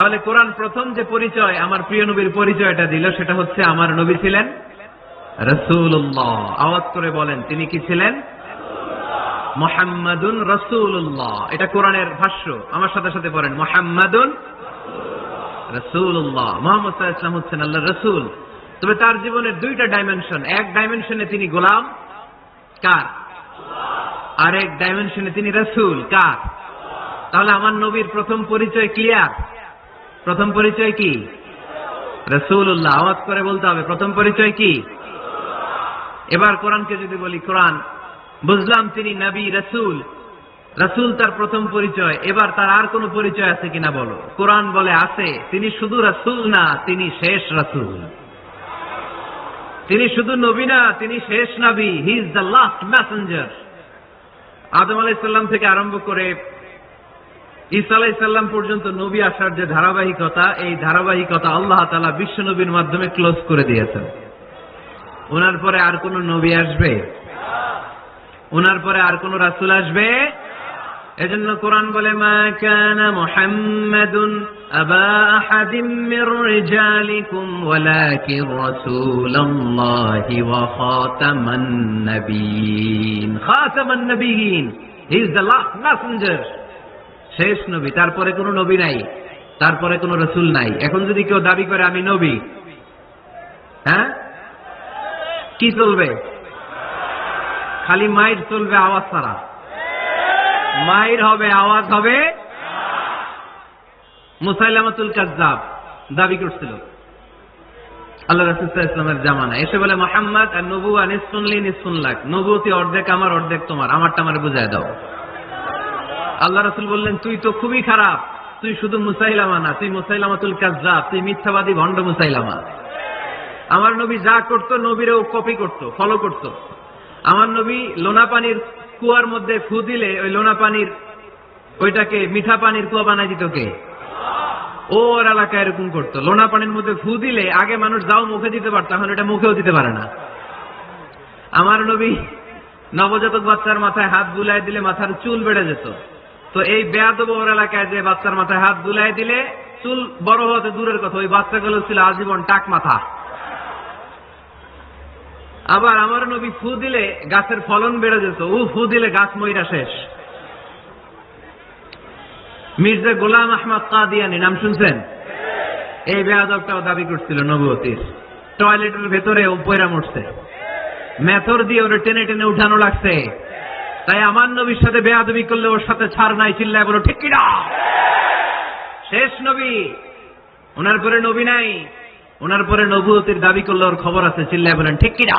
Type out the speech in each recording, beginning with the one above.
তাহলে কোরআন প্রথম যে পরিচয় আমার প্রিয় নবীর পরিচয়টা দিল সেটা হচ্ছে আমার নবী ছিলেন রাসূলুল্লাহ। আওয়াজ করে বলেন তিনি কি ছিলেন? মুহাম্মাদুন রাসূলুল্লাহ। এটা কোরআনের ভাষ্য, আমার সাথে সাথে পড়েন মুহাম্মাদুন রাসূলুল্লাহ। মুহাম্মদ সাল্লাল্লাহু আলাইহি ওয়াসাল্লাম হচ্ছেন আল্লাহর রাসূল। তবে তার জীবনের দুইটা ডাইমেনশন, এক ডাইমেনশনে তিনি গোলাম কার, আর এক ডাইমেনশনে তিনি রাসূল কার। তাহলে আমার নবীর প্রথম পরিচয় ক্লিয়ার। প্রথম পরিচয় কি? রাসূলুল্লাহ। আওয়াজ করে বলতে হবে প্রথম পরিচয় কি। এবার কোরআনকে যদি বলি, কোরআন বুঝলাম তিনি নবী রাসূল, রাসূল তার প্রথম পরিচয়, এবার তার আর কোন পরিচয় আছে কিনা বলো। কোরআন বলে আছে, তিনি শুধু রাসূল না, তিনি শেষ রাসূল। তিনি শুধু নবী না, তিনি শেষ নবী। He is the last messenger. Adam আলাইহিস সালাম থেকে আরম্ভ করে ঈসা আলাইহিস সালাম পর্যন্ত নবী আসার যে ধারাবাহিকতা, এই ধারাবাহিকতা আল্লাহ তাআলা বিশ্ব নবীর মাধ্যমে ক্লোজ করে দিয়েছেন। ওনার পরে আর কোন নবী আসবে? ওনার পরে আর কোন রাসূল আসবে? এজন্য কোরআন বলে মা কানা মুহাম্মাদুন আবা আহাদিম মির রিজালিকুম ওয়ালাকিন রাসূলুল্লাহি ওয়া খাতামান নাবিয়িন। খাতামান নাবিয়িন, he is the last messenger, শেষ নবী। তারপরে কোন নবী নাই, তারপরে কোন রাসূল নাই। এখন যদি কেউ দাবি করে আমি নবী, হ্যাঁ কি চলবে? খালি মাইর চলবে, আওয়াজ ছাড়া। মাইর হবে, আওয়াজ হবে। মুসাইলামাতুল কাযযাব দাবি করছিল আল্লাহ রাসূল সাল্লাল্লাহু আলাইহি ওয়াসাল্লামের জামানা, এসে বলে মুহাম্মদ আর নবুয়া নিসফুন লি নিসফুন লাক, নবুয়তি অর্ধেক আমার অর্ধেক তোমার, আমারটা আমারে বুঝায় দাও। আল্লাহ রাসূল বললেন তুই তো খুবই খারাপ, তুই শুধু মুসাইলামা না, তুই মুসাইলামাতুল কাযযাব, তুই মিথ্যাবাদী ভণ্ড মুসাইলামা। আমার নবী যা করতো নবীরেও কপি করতো, ফলো করতো। আমার নবী লোনা পানির কুয়ার মধ্যে ফু দিলে ওই লোনা পানির ওইটাকে মিঠা পানির কুয়া বানাই দিত কে? ওর এলাকায় এরকম করতো। লোনা পানির মধ্যে ফু দিলে আগে মানুষ যাও মুখে দিতে পারত, এখন এটা মুখেও দিতে পারে না। আমার নবী নবজাতক বাচ্চার মাথায় হাত বুলাই দিলে মাথার চুল বেড়ে যেত। তো এই বেয়াদব ওর এলাকায় যে বাচ্চার মাথায় হাত বুলাই দিলে চুল বড় হতে দূরের কথা, ওই বাচ্চাগুলো ছিল আজীবন টাক মাথা। আবার আমার নবী ফু দিলে গাছের ফলন বেড়ে যেত, ও ফু দিলে গাছ মইরা শেষ। মির্জা গোলাম আহমদ কাদিয়ানী নাম শুনছেন? এই বেয়াদবটাও দাবি করছিল নবুয়তির। টয়লেটের ভেতরে ও পয়রা মরছে, মেথর দিয়ে ওরে টেনে টেনে উঠানো লাগছে। তাই আমার নবীর সাথে বেয়াদবি করলে ওর সাথে ছাড় নাই, চিল্লায় বলো ঠিক কিনা। শেষ নবী, ওনার পরে নবী নাই, ওনার পরে নবুয়তির দাবি করলে ওর খবর আছে, চিল্লায় বলেন ঠিক কিনা।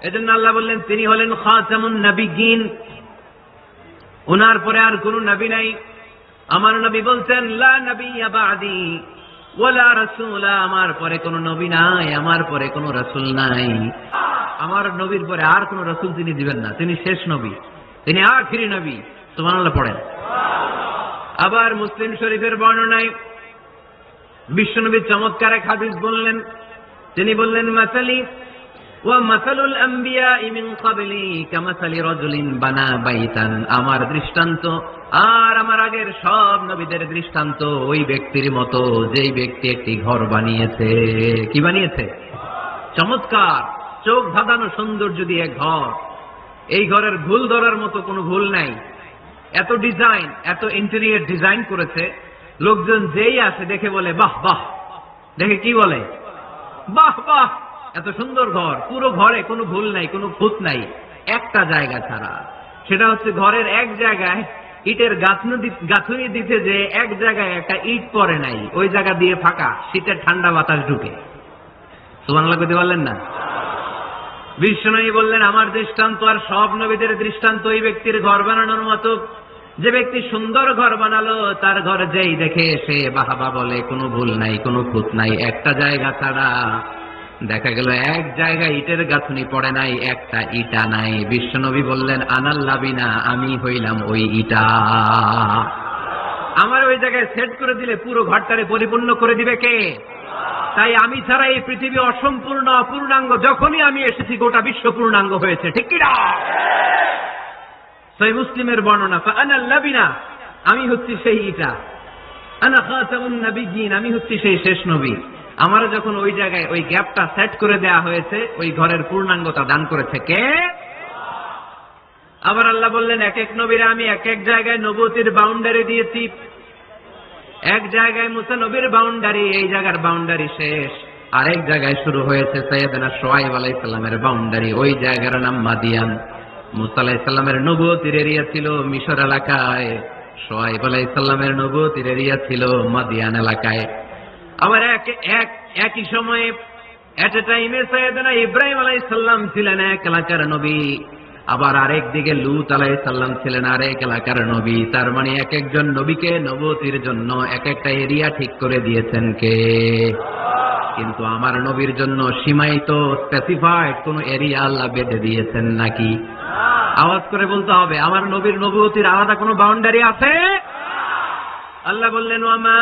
এজন্য আল্লাহ বললেন তিনি হলেন খাতামুন নবিয়্যিন, ওনার পরে আর কোন নবী নাই। আমার নবী বলছেন লা নবিয়্যা বা'দি ওয়ালা রাসূলা, আমার পরে কোন নবী নাই, আমার পরে কোন রাসূল নাই। আমার নবীর পরে আর কোন রাসূল তিনি দিবেন না, তিনি শেষ নবী, তিনি আখিরি নবী। সুবহানাল্লাহ পড়েন। আবার মুসলিম শরীফের বর্ণনায় বিশ্বনবী চমৎকার এক হাদিস বললেন। তিনি বললেন মাসালি ওয়া মাসালুল আম্বিয়া মিন ক্বাবলি কামাসালি রাজুলিন বানা বাইতান, আমার দৃষ্টান্ত আর আমার আগের সব নবীদের দৃষ্টান্ত ওই ব্যক্তির মতো যেই ব্যক্তি একটি ঘর বানিয়েছে। কি বানিয়েছে? চমৎকার, চোখ ধাঁধানো সৌন্দর্য দিয়ে ঘর। এই ঘরের ভুল ধরার মতো কোনো ভুল নাই। এত ডিজাইন, এত ইন্টেরিয়র ডিজাইন করেছে, লোকজন যেই আসে দেখে বলে বাহ বাহ। দেখে কি বলে? বাহ বাহ, এত সুন্দর ঘর। পুরো ঘরে কোনো ভুল নাই, কোনো খুঁত নাই, একটা জায়গা ছাড়া। সেটা হচ্ছে ঘরের এক জায়গায় ইটের গাঁথুনি দিতে যে এক জায়গায় একটা ইট পড়ে নাই, ওই জায়গা দিয়ে ফাঁকা, শীতের ঠান্ডা বাতাস ঢুকে। সুবহানাল্লাহ কইতে পারলেন না? বিশ্বনবী বললেন আমার দৃষ্টান্ত আর সব নবীদের দৃষ্টান্ত ওই ব্যক্তির ঘর বানানোর মতো, যে ব্যক্তি সুন্দর ঘর বানালো তার ঘর যেই দেখে সে বাহাবা বলে, কোনো ভুল নাই, কোনো খুঁত নাই, একটা জায়গা ছাড়া। দেখা গেল এক জায়গায় ইটের গাঁথুনি পড়ে নাই, একটা ইটা নাই। বিশ্বনবী বললেন আনাল লাবিনা, আমি হইলাম ওই ইটা। আমার ওই জায়গায় সেট করে দিলে পুরো ঘরটারে পরিপূর্ণ করে দিবে কে? তাই আমি ছাড়া এই পৃথিবী অসম্পূর্ণ, অপূর্ণাঙ্গ। যখনই আমি এসেছি গোটা বিশ্ব পূর্ণাঙ্গ হয়েছে, ঠিক কিনা? সহিহ মুসলিমের বর্ণনা, ফাআনাল লাবিনা, আমি হচ্ছি সেই ইটা। আনা খাতামুন নবিয়্যিন, আমি হচ্ছি সেই শেষ নবী। আমার যখন ওই জায়গায় ওই গ্যাপটা সেট করে দেয়া হয়েছে, ওই ঘরের পূর্ণাঙ্গতা দান করেছে কে? আবার আল্লাহ বললেন, এক এক নবীরা আমি এক এক জায়গায় নবুয়তির বাউন্ডারি দিয়েছি। এক জায়গায় মুসা নবীর বাউন্ডারি, এই জায়গার বাউন্ডারি শেষ। আরেক জায়গায় শুরু হয়েছে সাইয়েদনা শুআয়ব আলাইহিস সালামের বাউন্ডারি, ওই জায়গার নাম মাদিয়ান। মুসা আলাইহিস সালামের নবুয়তির এরিয়া ছিল মিশর এলাকায়, শুআয়ব আলাইহিস সালামের নবুয়তির এরিয়া ছিল মাদিয়ান এলাকায়। আবার একই সময়ে এট এ টাইমে সাইয়েদনা ইব্রাহিম আলাইহিস সালাম ছিলেন এক এলাকার নবী, আবার আরেক দিকে লূত আলাইহিস সালাম ছিলেন আরেক এলাকার নবী। তার মানে এক একজন নবীকে নবুয়তির জন্য এক একটা এরিয়া ঠিক করে দিয়েছেন কে? কিন্তু আমার নবীর জন্য সীমায়িত স্পেসিফাইড কোন এরিয়া আল্লাহ বেঁধে দিয়েছেন নাকি? আওয়াজ করে বলতে হবে, আমার নবীর নবুয়তির আলাদা কোনো বাউন্ডারি আছে? আল্লাহ বললেন, ওয়ামা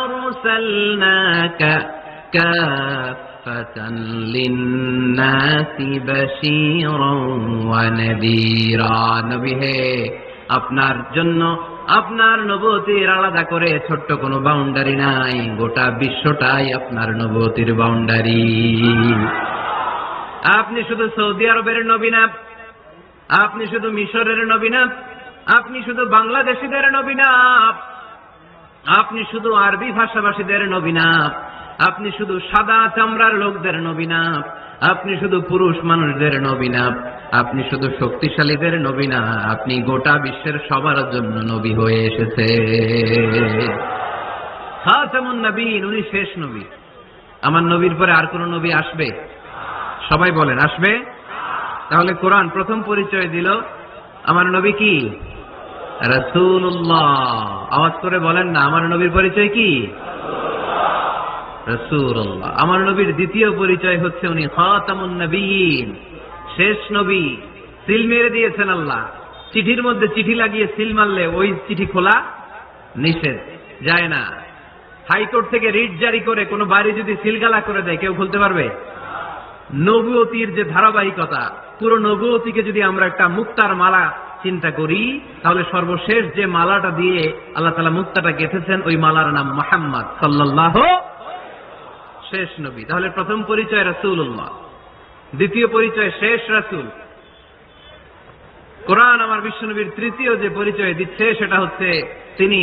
আরসালনাকা কাফাতান লিন্নাসি বাশীরান ওয়া নাযীরা। নবী হে, আপনার জন্য আপনার নবুয়তির আলাদা করে ছোট্ট কোনো বাউন্ডারি নাই, গোটা বিশ্বটাই আপনার নবুয়তির বাউন্ডারি। আপনি শুধু সৌদি আরবের নবী না, আপনি শুধু মিশরের নবী না, আপনি শুধু বাংলাদেশিদের নবী না, আপনি শুধু আরবি ভাষাভাষীদের নবী না, আপনি শুধু সাদা চামড়ার লোকদের নবী না, আপনি শুধু পুরুষ মানুষদের নবী না, আপনি শুধু শক্তিশালীদের নবী না, আপনি গোটা বিশ্বের সবার জন্য নবী হয়ে এসেছে। খাতামুন নবিয়্যিন, উনি শেষ নবী। আমার নবীর পরে আর কোন নবী আসবে? সবাই বলেন, আসবে? তাহলে কোরআন প্রথম পরিচয় দিল আমার নবী কি? রাসূলুল্লাহ। আওয়াজ করে বলেন না, আমার নবীর পরিচয় কি? রাসূলুল্লাহ। আমার নবীর দ্বিতীয় পরিচয় হচ্ছে উনি খাতামুন নবিয়্যিন, শেষ নবী। সিল মেরে দিয়েছেন আল্লাহ। চিঠির মধ্যে চিঠি লাগিয়ে সিল মারলে ওই চিঠি খোলা নিষেধ, যায় না। হাইকোর্ট থেকে রিট জারি করে কোনো বাড়ি যদি সিলগালা করে দেয়, কেউ খুলতে পারবে? নবুয়তির যে ধারাবাহিকতা, পুরো নবুয়তিকে যদি আমরা একটা মুক্তার মালা চিন্তা করি, তাহলে সর্বশেষ যে মালাটা দিয়ে আল্লাহ তাআলা মুক্তাটা গেঁথেছেন, ওই মালার নাম মুহাম্মদ সাল্লাল্লাহু, শেষ নবী। তাহলে প্রথম পরিচয় রাসূলুল্লাহ, দ্বিতীয় পরিচয় শেষ রাসূল। কোরআন আমার বিশ্বনবীর তৃতীয় যে পরিচয় দিচ্ছে, সেটা হচ্ছে তিনি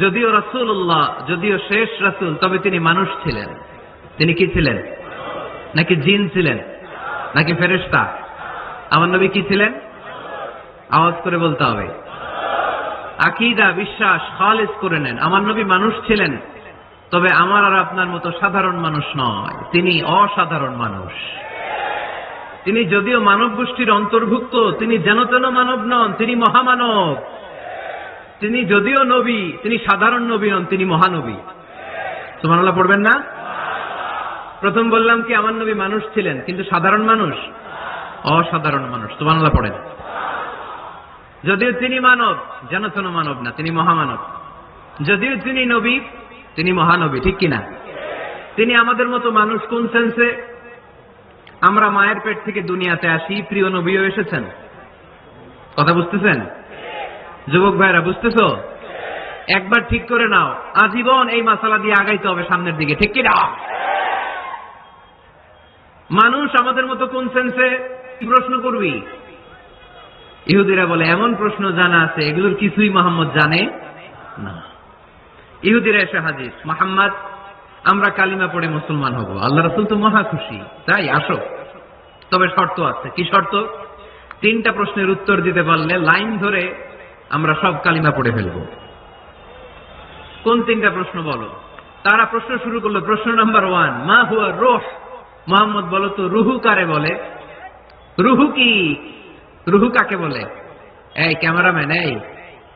যদিও রাসূলুল্লাহ, যদিও শেষ রাসূল, তবে তিনি মানুষ ছিলেন। তিনি কি ছিলেন? নাকি জিন ছিলেন? নাকি ফেরেশতা? আমার নবী কি ছিলেন? আওয়াজ করে বলতে হবে। আকীদা, বিশ্বাস খালিস করে নেন। আমার নবী মানুষ ছিলেন, তবে আমার আর আপনার মতো সাধারণ মানুষ নয়, তিনি অসাধারণ মানুষ। তিনি যদিও মানব গোষ্ঠীর অন্তর্ভুক্ত, তিনি যেন তেন মানব নন, তিনি মহামানব। তিনি যদিও নবী, তিনি সাধারণ নবী নন, তিনি মহানবী। সুবহানাল্লাহ পড়বেন না? প্রথম বললাম কি আমার নবী মানুষ ছিলেন, কিন্তু সাধারণ মানুষ, অসাধারণ মানুষ। সুবহানাল্লাহ পড়েন। যদিও তিনি মানব, যেন তেন মানব না, তিনি মহামানব। যদিও তিনি নবী, তিনি মহানবী, ঠিক কিনা? তিনি আমাদের মতো মানুষ কোন সেন্সে? আমরা মায়ের পেট থেকে দুনিয়াতে আসি, প্রিয় নবীও এসেছেন। কথা বুঝতেছেন? যুবক ভাইরা বুঝতেছো? একবার ঠিক করে নাও, আজীবন এই মাসালা দিয়ে আগাইতে হবে সামনের দিকে, ঠিক কিনা? মানুষ আমাদের মতো কোন সেন্সে? প্রশ্ন করবি। ইহুদিরা বলে এমন প্রশ্ন জানা আছে, এগুলোর কিছুই মুহাম্মদ জানে না। ইহুদিরা এসে হাজির, মুহাম্মদ আমরা কালিমা পড়ে মুসলমান হব। আল্লাহ রাসূল তো মহা খুশি, তাই আসো। তবে শর্ত আছে। কি শর্ত? 3টা প্রশ্নের উত্তর দিতে পারলে লাইন ধরে আমরা সব কালিমা পড়ে ফেলবো। কোন 3টা প্রশ্ন বলো? তারা প্রশ্ন শুরু করলো। প্রশ্ন নাম্বার 1, মা হুয়া রূহ। মুহাম্মদ বলো তো রুহু কারে বলে? রুহু কি? রুহু কাকে বলে? এই ক্যামেরাম্যান, এই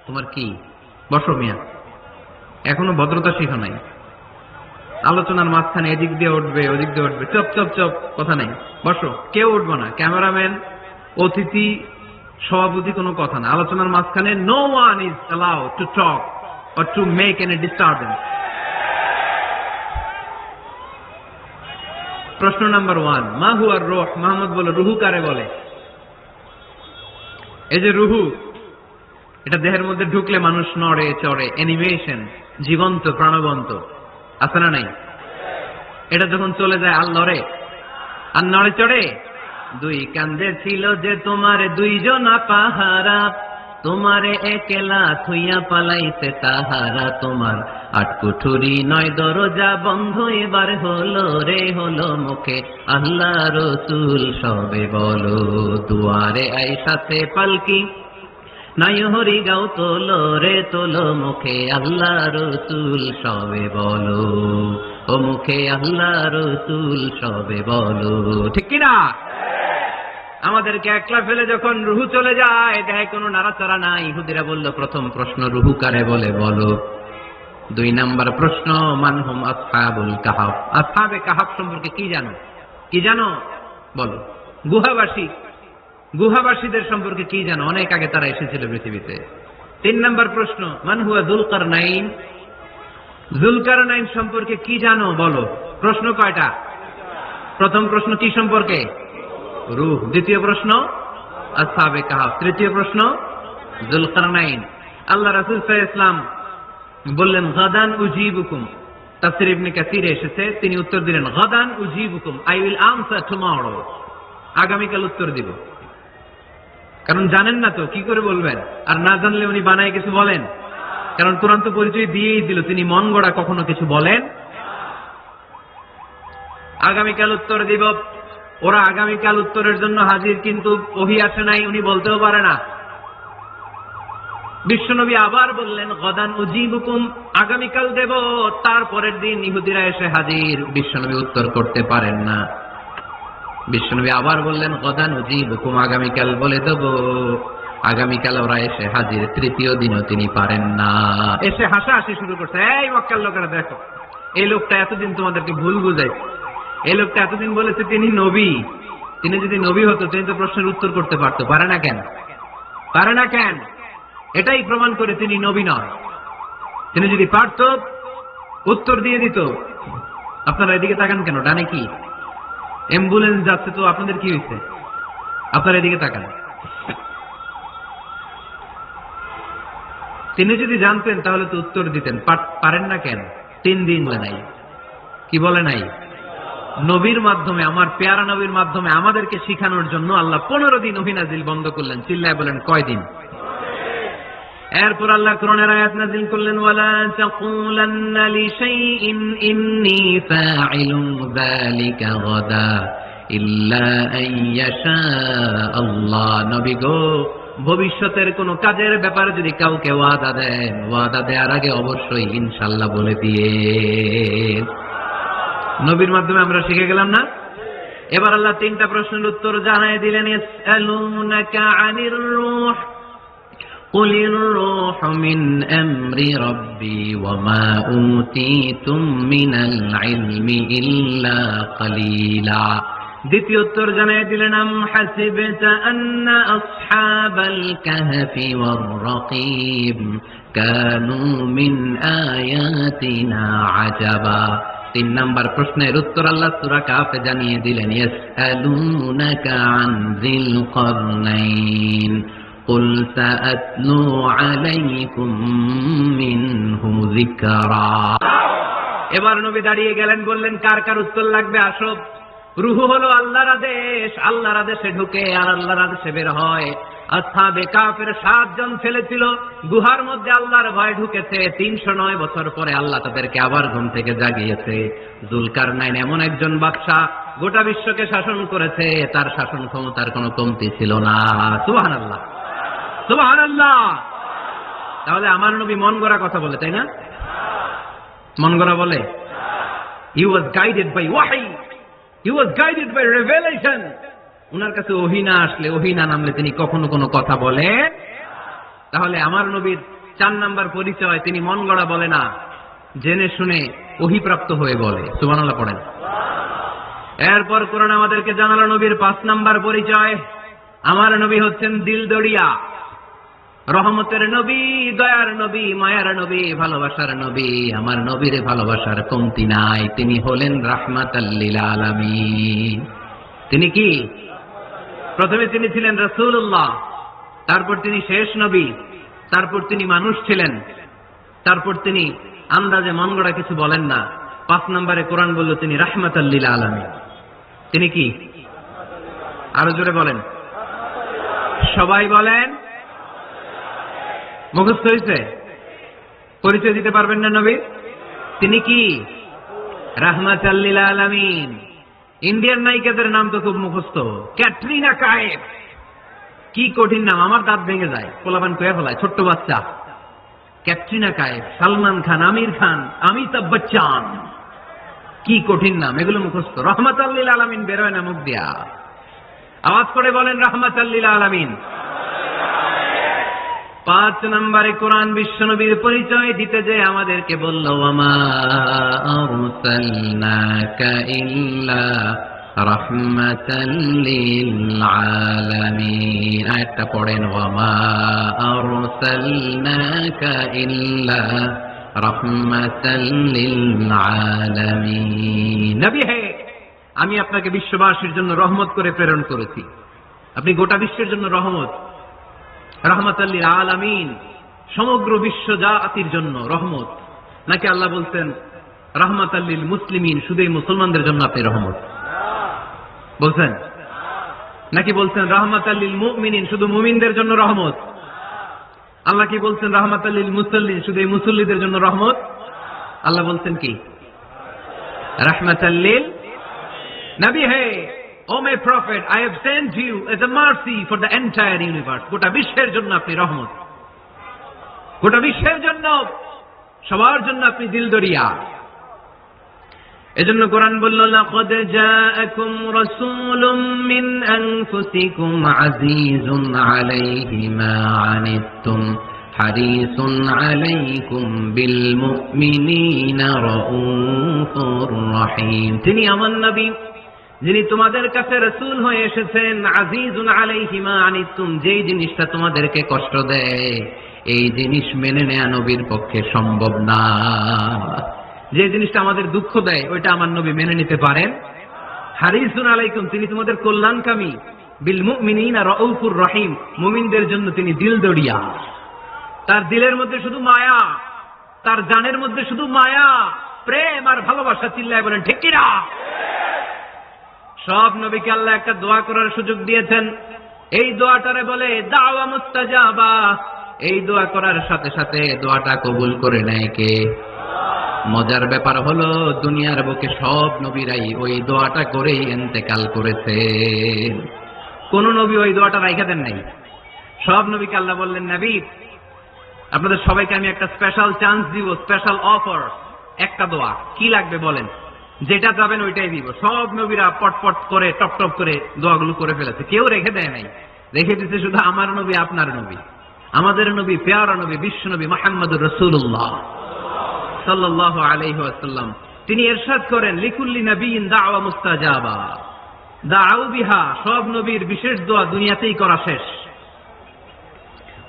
তোমার কি? বসো মিয়া, এখনো ভদ্রতা শিখো নাই। আলোচনার মাঝখানে এদিক দিয়ে উঠবে, ওদিক দিয়ে উঠবে, চপ চপ চপ, কথা নাই। বসো, কেউ উঠবো না। ক্যামেরাম্যান, অতিথি, সভাপতি, কোনো কথা না। আলোচনার মাঝখানে no one is allowed to talk or to make any disturbance. প্রশ্ন নাম্বার 1, মা হুয়া রূহ। মুহাম্মদ বলে রুহু কারে বলে? এই যে রুহু, এটা দেহের মধ্যে ঢুকলে মানুষ নড়ে চড়ে, অ্যানিমেশন, জীবন্ত প্রাণবন্ত, আছে না নাই? এটা যখন চলে যায় আর লড়ে, আর নড়ে চড়ে। দুই কান্দে ছিল যে তোমার দুইজনা পাহারা, তোমারে একলা থুইয়া পালাইছে তাহারা। তোমার আট কুঠুরি নয় দরজা বন্ধ এবার হলো রে হলো, মুখে আল্লাহ রসুল সবে বলো। দুয়ারে আইসাছে পালকি নাই হরি গাও তোলো রে তোলো, মুখে আল্লাহ রসুল সবে বলো। ও মুখে আল্লাহ রসুল সবে বলো, ঠিক কিনা? আমাদেরকে একলা ফেলে যখন রুহু চলে যায়, দেখে কোনো নাড়াচাড়া নাই। ইহুদিরা বলল, প্রথম প্রশ্ন রুহু কারে বলে বলো। 2 নাম্বার প্রশ্ন, মানহুম আসহাবুল কাহাফ। আসহাবে কাহাফ সম্পর্কে কি জানো? কি জানো বলো। গুহাবাসীদের সম্পর্কে কি জানো? অনেক আগে তারা এসেছিল পৃথিবীতে। 3 নাম্বার প্রশ্ন, মান হুয়া যুলকারনাইন। যুলকারনাইন সম্পর্কে কি জানো বলো। প্রশ্ন কয়টা? প্রথম প্রশ্ন কি সম্পর্কে? রূহ। দ্বিতীয় প্রশ্ন আসহাবে কাহাফ। তৃতীয় প্রশ্ন যুলকারনাইন। আল্লাহ রাসূল সাল্লাল্লাহু আলাইহি ওয়াসাল্লাম বললেন, গাদান উজিবুকুম। তাফসীর ইবনে কাসিরে এসেছে, তিনি উত্তর দিলেন, গাদান উজিবুকুম, আই উইল আনসার টুমরো। আগামীকাল উত্তর দিব। কারণ জানেন না তো কি করে বলবেন, আর না জানলে উনি বানায় কিছু বলেন। কারণ কোরআন তো পরিচয় দিয়েই দিল, তিনি মন গড়া কখনো কিছু বলেন। আগামীকাল উত্তর দিব। ওরা আগামীকাল উত্তরের জন্য হাজির, কিন্তু ওহী আসে নাই, উনি বলতেও পারে না। বিশ্বনবী আবার বললেন, গাদান উজিবুকুম, আগামীকাল দেব। তারপরের দিন ইহুদিরা এসে হাজির, বিশ্বনবী উত্তর করতে পারেন না। বিশ্বনবী আবার বললেন, গাদান উজিবুকুম, আগামীকাল বলে দেব। আগামীকাল ওরা এসে হাজির, তৃতীয় দিনও তিনি পারেন না। এসে হাসাহাসি শুরু করছে, এই মক্কার লোকেরা দেখো, এই লোকটা এতদিন তোমাদেরকে ভুল বুঝাইছে। এই লোকটা এতদিন বলেছে তিনি নবী। তিনি যদি নবী হতো তিনি তো প্রশ্নের উত্তর করতে পারতো, পারে না কেন? পারে না কেন? এটাই প্রমাণ করে তিনি নবী নয়। তিনি যদি পারত উত্তর দিয়ে দিত। আপনারা এদিকে তাকান কেন? ডানে কি অ্যাম্বুলেন্স যাচ্ছে, তো আপনাদের কি হয়েছে? আপনারা এদিকে তাকান। তিনি যদি জানতেন তাহলে তো উত্তর দিতেন। পারেন না কেন? 3 দিন বলে নাই। কি বলে নাই? নবীর মাধ্যমে, আমার পেয়ারা নবীর মাধ্যমে আমাদেরকে শিখানোর জন্য আল্লাহ 15 দিন ওহী নাজিল বন্ধ করলেন। চিল্লায় বলেন, কয় দিন? এরপর আল্লাহ কোরআনের আয়াত নাযিল করলেন, ওয়ালা তাকুলান্না লিশাইইন ইন্নী ফাইলুন যালিকা গাদা ইল্লা আইয়াশা আল্লাহ। নবী গো, ভবিষ্যতের কোন কাজের ব্যাপারে যদি কাউকে ওয়াদা দেন, ওয়াদা দেওয়ার আগে অবশ্যই ইনশাআল্লাহ বলে দিয়ে। নবীর মাধ্যমে আমরা শিখে গেলাম না? এবার আল্লাহ 3টা প্রশ্নের উত্তর জানায় দিলেন। ইয়াসআলুনাকা আনির রূহ قل الروح من أمر ربي وما أوتيتم من العلم إلا قليلا। দ্বিতীয় উত্তর জানায় দিলেন, আম হাসিবতা আন্না আসহাবাল কাহফি ওয়ার রাকিব কানু মিন আয়াতিনা আজাবা। 3 নাম্বার প্রশ্নের উত্তর আল্লাহ সূরা কাহফে জানিয়ে দিলেন, ইয়াসআলুনাকা আন যিল কারনাইন قل سأتلو عليكم منه ذكرا। এবার নবী দাঁড়িয়ে গেলেন, বললেন, কার কার উত্তর লাগবে আসো। রূহ হলো আল্লাহর আদেশ, আল্লাহর আদেশে ঢুকে আর আল্লাহর আদেশে বের হয়। আসহাবে কাফের 7 জন ছেলে ছিল, গুহার মধ্যে আল্লাহর ভয় ঢুকেছে। 309 বছর পরে আল্লাহ তাদেরকে আবার ঘুম থেকে জাগিয়েছে। যুলকারনাইন এমন একজন বাদশা, গোটা বিশ্বকে শাসন করেছে, তার শাসন ক্ষমতার কোনো কমতি ছিল না। সুবহানাল্লাহ, সুবহানাল্লাহ। তাহলে আমার নবী মন গড়া কথা বলে, তাই না? মন গড়া বলে? He was guided by wahy, he was guided by revelation। উনার কাছে ওহী না আসলে, ওহী না নামলে তিনি কখনো কোনো কথা বলে। তাহলে আমার নবীর 4 নাম্বার পরিচয়, তিনি মন গড়া বলে না, জেনে শুনে ওহী প্রাপ্ত হয়ে বলে। সুবহানাল্লাহ পড়েন। এরপর কোরআন আমাদেরকে জানালো নবীর 5 নাম্বার পরিচয়, আমার নবী হচ্ছেন দিলদরিয়া, রহমতের নবী, দয়ার নবী, মায়ার নবী, ভালোবাসার নবী। আমার নবীর ভালোবাসার কমতি নাই। তিনি হলেন রাহমাতাল লিল আলামিন। তিনি কি? প্রথমে তিনি ছিলেন রাসূলুল্লাহ, তারপর তিনি শেষ নবী, তারপর তিনি মানুষ ছিলেন, তারপর তিনি আন্দাজে মন গড়া কিছু বলেন না। 5 নম্বরে কোরআন বলল তিনি রাহমাতাল লিল আলামিন। তিনি কি? আরো জোরে বলেন, সবাই বলেন। মুখস্থ হয়েছে? পরিচয় দিতে পারবেন না নবী? তিনি কি? রাহমাতাল লিল আলামিন। ইন্ডিয়ান নায়িকাদের নাম তো খুব মুখস্থ। ক্যাটরিনা কাইফ, কি কঠিন নাম, আমার দাঁত ভেঙে যায়, পোলাপান কয়ে ফেলায়, ছোট্ট বাচ্চা। ক্যাটরিনা কাইফ, সালমান খান, আমির খান, অমিতাভ বচ্চন, কি কঠিন নাম, এগুলো মুখস্থ। রাহমাতাল লিল আলামিন বেরোয় না মুখ দিয়া। আওয়াজ করে বলেন রাহমাতাল লিল আলামিন। 5 নম্বরে কোরআন বিশ্বনবীর পরিচয় দিতে যে আমাদেরকে বলল, ওয়ামা আরসালনাকা ইল্লা রাহমাতাল লিল আলামিন। আয়াতটা পড়েন, ওয়ামা আরসালনাকা ইল্লা রাহমাতাল লিল আলামিন। নবী হে, আমি আপনাকে বিশ্ববাসীর জন্য রহমত করে প্রেরণ করেছি। আপনি গোটা বিশ্বের জন্য রহমত, রাহমাতাল লিল আলামিন, সমগ্র বিশ্ব জাতির জন্য রহমত। নাকি আল্লাহ বলছেন রাহমাতাল লিল মুসলিমিন, শুধু এই মুসলমানদের জন্য আপনি রহমত বলছেন? নাকি বলছেন রাহমাতাল লিল মুমিনিন, শুধু মুমিনদের জন্য রহমত? আল্লাহ কি বলছেন রাহমাতাল লিল মুসাল্লিন, শুধু এই মুসল্লিদের জন্য রহমত? আল্লাহ বলছেন কি? রাহমাতাল লিল নবী হে, o my prophet, I have sent you as a mercy for the entire universe. গোটা বিশ্বের জন্য আপনি রহমত, গোটা বিশ্বের জন্য, সবার জন্য আপনি দিলদরিয়া। এজন্য কোরআন বলল, লাকাদ জাআকুম রাসূলুম মিন আনফুসিকুম আজিজুন আলাইহি মা আনিতুম হারিসুন আলাইকুম বিল মুমিনিনা রাউফুর রহিম। তিনি আমার নবী, যিনি তোমাদের কাছে রাসূল হয়ে এসেছেন। আজিজুন আলাইহি মা আনিতুম, যেই জিনিসটা তোমাদেরকে কষ্ট দেয়, এই জিনিস মেনে নেওয়া নবীর পক্ষে সম্ভব না। যে জিনিসটা আমাদের দুঃখ দেয়, ওইটা আমার নবী মেনে নিতে পারেন। হারিসুন আলাইকুম, তিনি তোমাদের কল্যাণকামী। বিল মুমিনিনা রাউফুর রহিম, মুমিনদের জন্য তিনি দিলদরিয়া। তার দিলের মধ্যে শুধু মায়া, তার জানের মধ্যে শুধু মায়া, প্রেম আর ভালোবাসা। চিল্লায় বলেন ঠিক কিনা? সব নবীকে আল্লাহ একটা দোয়া করার সুযোগ দিয়েছেন। এই দোয়াটারে বলে দাওয়া মুস্তাজাবা। এই দোয়া করার সাথে সাথে দোয়াটা কবুল করে নেয় কে? মজার ব্যাপার হলো, দুনিয়ার বুকে সব নবীরাই ওই দোয়াটা করেই ইন্তেকাল করেছে। কোন নবী ওই দোয়াটা রাইখা দেন নাই। সব নবীকে আল্লাহ বললেন, নবী আপনাদের সবাইকে আমি একটা স্পেশাল চান্স দিব, স্পেশাল অফার। একটা দোয়া, কি লাগবে বলেন, যেটা চাবেন ওইটাই দিব। সব নবীরা পটপট করে টপ টপ করে দোয়াগুলো করে ফেলেছে, কেউ রেখে দেয় নাই। রেখে দিতে শুধু আমার নবী, আপনার নবী, আমাদের নবী, পেয়ারা নবী, বিশ্ব নবী মুহাম্মদুর রাসূলুল্লাহ সাল্লাল্লাহু আলাইহি ওয়াসাল্লাম। তিনি ইরশাদ করেন, লিকুল্লি নবিয়্যিন দাওয়া মুস্তাজাবা দাউ বিহা। সব নবীর বিশেষ দোয়া দুনিয়াতেই করা শেষ।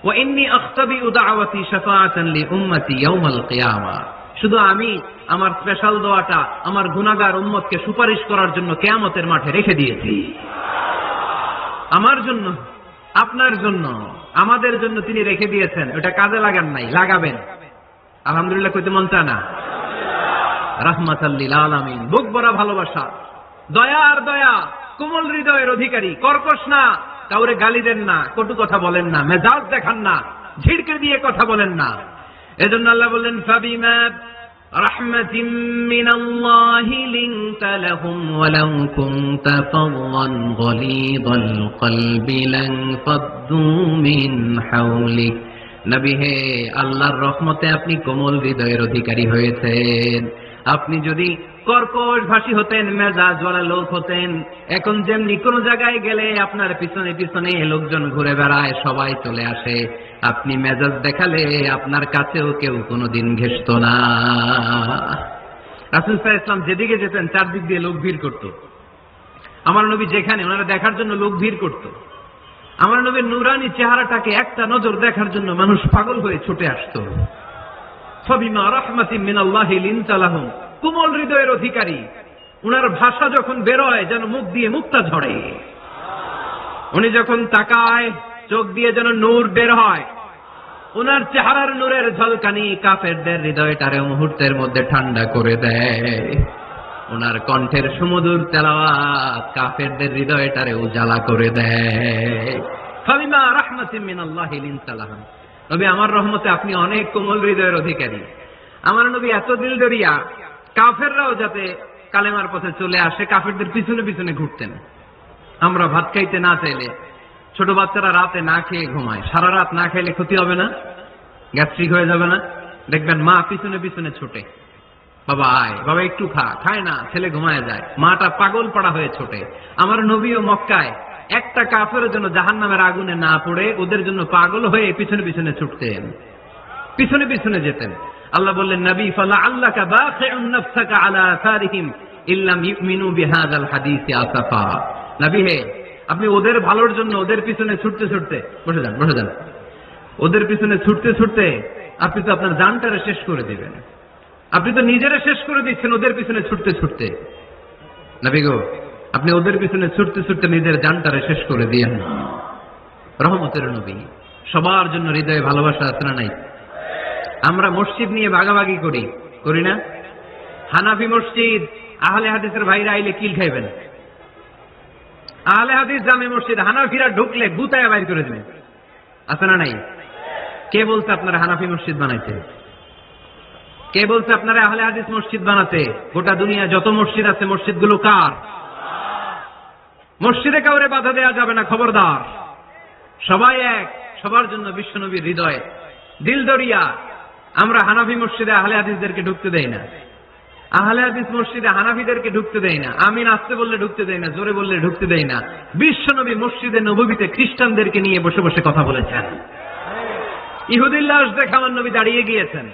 ওয়া ইন্নী আখতাবিউ দাওয়াতি শাফাআতান লি উম্মতি ইয়াউমাল কিয়ামা। শুধু আমি আমার স্পেশাল দোয়াটা আমার গুনাহগার উম্মতকে সুপারিশ করার জন্য কিয়ামতের মাঠে রেখে দিয়েছি। আমার জন্য, আপনার জন্য, আমাদের জন্য তিনি রেখে দিয়েছেন। ওটা কাজে লাগান নাই, লাগাবেন। আলহামদুলিল্লাহ কইতে মন চায় না? রাহমাতাল লিল আলামিন, বুক ভরা ভালোবাসা, দয়ার দয়া, কোমল হৃদয়ের অধিকারী, কর্কশ না, কাউরে গালি দেন না, কটু কথা বলেন না, মেজাজ দেখান না, ঝিড়কে দিয়ে কথা বলেন না। এজন্য আল্লাহ বললেন, ফাবিমা রাহমাতিম মিনাল্লাহি লিনতা লাহুম ওয়ালাউ কুনতা ফাদদান গলিযাল কলবি লান ফাদ্দু মিন হাওলিক। নবী হে, আল্লাহর রহমতে আপনি কোমল হৃদয়ের অধিকারী হয়েছেন। আপনি যদি কর্কশ ভাষী হতেন, মেজাজওয়ালা লোক হতেন, এখন যেমনি কোন জায়গায় গেলে আপনার পিছনে পিছনে লোকজন ঘুরে বেড়ায়, সবাই চলে আসে, আপনি মেজাজ দেখালে আপনার কাছেও কেউ কোনোদিন ঘেষত না। রাসূল সাল্লাল্লাহু আলাইহি ওয়াসাল্লাম যেদিকে যেতেন চারদিক দিয়ে লোক ভিড় করত। আমার নবী যেখানে, ওনারা দেখার জন্য লোক ভিড় করত। আমার নবীর নূরানি চেহারাটাকে একটা নজর দেখার জন্য মানুষ পাগল হয়ে ছুটে আসতো। ফাবিমা রাহমাতিম মিনাল্লাহি লিনতা লাহুম, কোমল হৃদয়ের অধিকারী। উনার ভাষা যখন বেরোয় যেন মুখ দিয়ে মুক্তা ঝরে। উনি যখন তাকায় চোখ দিয়ে যেন নূর বের হয়। ওনার চেহারার নূরের ঝলকানি কাফেরদের হৃদয়টারে মুহূর্তের মধ্যে ঠান্ডা করে দেয়। ওনার কণ্ঠের সুমধুর তেলাওয়াত কাফেরদের হৃদয়টারে উজালা করে দেয়। ফাবিমা রাহমাতিন মিনাল্লাহি লিনতা লাহুম। নবী আমার রহমতে আপনি অনেক কোমল হৃদয়ের অধিকারী। আমার নবী এত দিল দরিয়া, কাফেররাও যাতে কালেমার পথে চলে আসে কাফেরদের পিছনে পিছনে ঘুরতেন। আমরা ভাত খাইতে না চাইলে, ছোট বাচ্চারা রাতে না খেয়ে ঘুমায়, সারা রাত না খাইলে ক্ষতি হবে না? গ্যাস্ট্রিক হয়ে যাবে না? দেখবেন মা পিছনে পিছনে ছোটে, বাবা আয়, বাবা একটু খা, খায় না, ছেলে ঘুমায় যায়, মাটা পাগল পাড়া হয়ে ছোটে। আমার নবীও মক্কায় একটা কাফেরের জন্য জাহান্নামের আগুনে না পড়ে ওদের জন্য পাগল হয়ে পিছনে পিছনে ছুটতেন, পিছনে পিছনে যেতেন। আল্লাহ বললেন, নবী ফালা আল্লাকা বাখিউন নাফসাকা আলা আসারিহিম ইল্লাম ইউমিনু বিহাযাল হাদিসি আসাফা। নবী হে, আপনি ওদের ভালোর জন্য ওদের পিছনে ছুটতে ছুটতে, বসে যান বসে যান, ওদের পিছনে ছুটতে ছুটতে আপনি তো আপনার জানটারে শেষ করে দিবেন। আপনি তো নিজেরা শেষ করে দিচ্ছেন ওদের পিছনে ছুটতে ছুটতে। নবী গো, আপনি ওদের পিছনে ছুটতে ছুটতে নিজের জানটারে শেষ করে দিয়েন। রহমতের নবী, সবার জন্য হৃদয়ে ভালোবাসা আছে না নাই? আমরা মসজিদ নিয়ে ভাগাভাগি করি, করি না? হানাফি মসজিদ, আহলে হাদিসের ভাইরা আইলে কিল খাইবেন। আহলে হাদিস জামে মসজিদ, হানাফিরা ঢুকলে গুতায় বাইর করে দেবেন, আছে না নাই? কে বলছে আপনারা হানাফি মসজিদ বানাইতে? কে বলছে আপনারা আহলে হাদিস মসজিদ বানাতে? গোটা দুনিয়া যত মসজিদ আছে মসজিদগুলো কার? মসজিদে কাউরে বাধা দেওয়া যাবে না, খবরদার। সবাই এক, সবার জন্য বিশ্বনবীর হৃদয় দিল দরিয়া। আমরা হানাফি মসজিদে আহলে হাদিসদেরকে ঢুকতে দেই না, আহলে হাদিস মসজিদে হানাফিদেরকে ঢুকতে দেই না, আমিন আসতে বললে ঢুকতে দেই না, জোরে বললে ঢুকতে দেই না। বিশ্বনবী মসজিদে নববীতে খ্রিস্টানদেরকে নিয়ে বসে বসে কথা বলেছেন। ইহুদির লাশ দেখে আমার নবী দাঁড়িয়ে গিয়েছেন।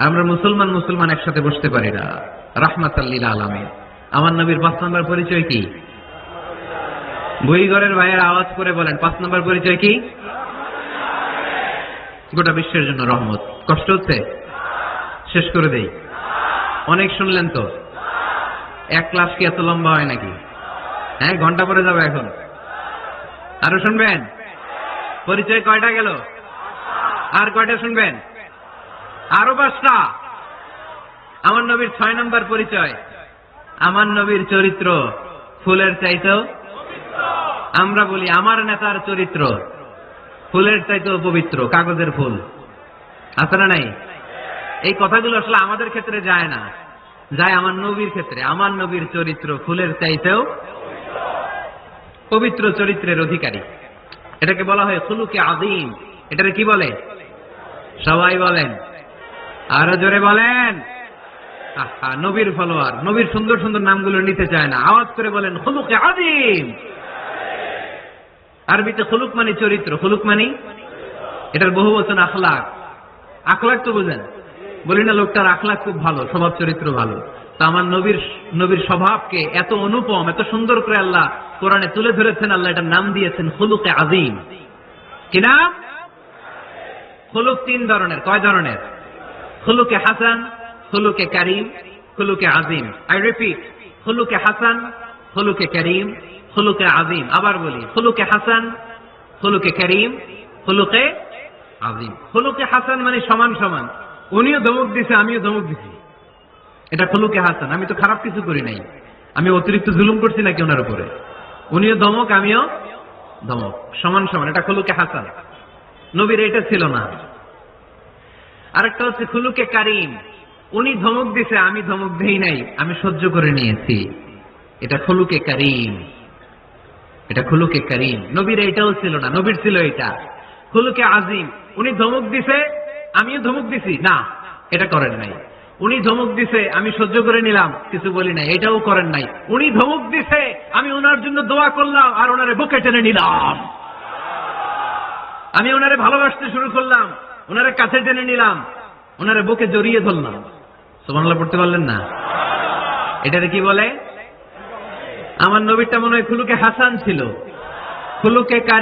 আমরা মুসলমান মুসলমান একসাথে বসতে পারি না। রাহমাতাল লিল আলামিন। আমার নবীর 5 নম্বর পরিচয় কি? বইঘরের ভাইয়ের আওয়াজ করে বলেন, 5 নম্বর পরিচয় কি? গোটা বিশ্বের জন্য রহমত। কষ্ট হচ্ছে? শেষ করে দেই। অনেক শুনলেন তো। এক ক্লাস কি এত লম্বা হয় নাকি? হ্যাঁ, ঘন্টা পরে যাবে এখন। আরো শুনবেন? পরিচয় কয়টা গেল? আর কয়টা শুনবেন? আরো 5টা। আমার নবীর 6 নম্বর পরিচয়, আমার নবীর চরিত্র ফুলের চাইতেও, আমরা বলি আমার নেতার চরিত্র ফুলের চাইতেও পবিত্র, কাগজের ফুল, আছে না নাই? এই কথাগুলো আসলে আমাদের ক্ষেত্রে যায় না, যায় আমার নবীর ক্ষেত্রে। আমার নবীর চরিত্র ফুলের চাইতেও পবিত্র চরিত্রের অধিকারী। এটাকে বলা হয় খুলুকে আযীম। এটাকে কি বলে? সবাই বলেন, আরো জোরে বলেন। নবীর ফলোয়ার, নবীর সুন্দর সুন্দর নামগুলো নিতে চায় না, আওয়াজ করে বলেন খুলুকে আযীম। আরবিতে খুলুক মানে চরিত্র, খুলুক মানে এটার বহু বচন আখলাক। আখলাক তো বুঝেন, বলি না লোকটার আখলাক খুব ভালো, স্বভাব চরিত্র ভালো। তা আমার নবীর স্বভাবকে এত অনুপম, এত সুন্দর করে আল্লাহ কোরআনে তুলে ধরেছেন। আল্লাহ এটার নাম দিয়েছেন খুলুকে আযীম। কি নাম? খুলুক 3 ধরনের। কয় ধরনের? খুলুকে হাসান, খুলুকে কারীম, খুলুকে আযীম। আই রিপিট, খুলুকে হাসান, খুলুকে কারীম, খুলুকে আযীম। আবার বলি, খুলুকে হাসান, খুলুকে কারীম, খুলুকে আযীম। খুলুকে হাসান মানে সমান সমান, উনিও ধমক দিছে আমিও ধমক দিছি, এটা খুলুকে হাসান। আমি তো খারাপ কিছু করি নাই, আমি অতিরিক্ত জুলুম করছি নাকি ওনার উপরে? উনিও ধমক আমিও ধমক, সমান সমান, এটা খুলুকে হাসান। নবীর এটা ছিল না। আরেকটা হচ্ছে খুলুকে কারীম, উনি ধমক দিছে আমি ধমক দেই নাই, আমি সহ্য করে নিয়েছি, এটা খুলুকে কারীম। এটা খুলুকে কারীম। নবীর এটাও ছিল না, নবীর ছিল এটা খুলুকে আযীম। উনি ধমক দিছে আমিও ধমক দিছি, না এটা করেন নাই। উনি ধমক দিছে আমি সহ্য করে নিলাম, কিছু বলি নাই, এটাও করেন নাই। উনি ধমক দিছে আমি ওনার জন্য দোয়া করলাম আর ওনারে বুকে টেনে নিলাম, আমি ওনারে ভালোবাসতে শুরু করলাম, ওনারে কাছে টেনে নিলাম, ওনারে বুকে জড়িয়ে ধরলাম। সুবহানাল্লাহ পড়তে পারলেন না? এটারে কি বলে? আমার নবীরটা মনে হয় খুলুকে হাসান ছিল, খুলুকে কারীম